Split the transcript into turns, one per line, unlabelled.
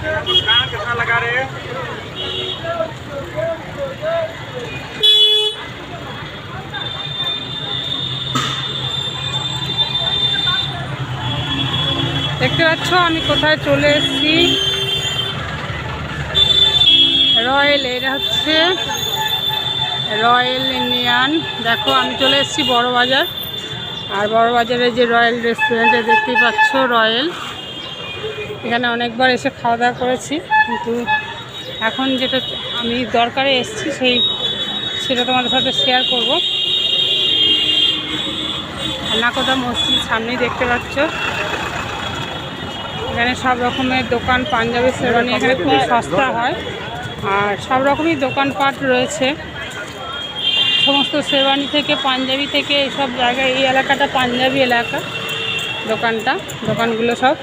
कितना लगा रहे हैं?
দেখতে পাচ্ছ আমি কোথায় চলে এসেছি, রয়্যাল, এটা হচ্ছে রয়্যাল ইন্ডিয়ান। দেখো আমি চলে এসেছি বড় বাজার, আর বড় বাজারে যে রয়্যাল রেস্টুরেন্টে দেখতেই পাচ্ছ রয়্যাল, এখানে অনেকবার এসে খাওয়া দাওয়া করেছি, কিন্তু এখন যেটা আমি দরকারে এসেছি সেটা তোমাদের সাথে শেয়ার করব। নাকোদা মসজিদ সামনেই দেখতে পাচ্ছ, এখানে সব রকমের দোকান, পাঞ্জাবি শেরওয়ানি এখানে খুব সস্তা হয়, আর সব রকমই দোকানপাট রয়েছে, সমস্ত শেরওয়ানি থেকে পাঞ্জাবি থেকে এইসব জায়গায়। এই এলাকাটা পাঞ্জাবি এলাকা, দোকানগুলো সব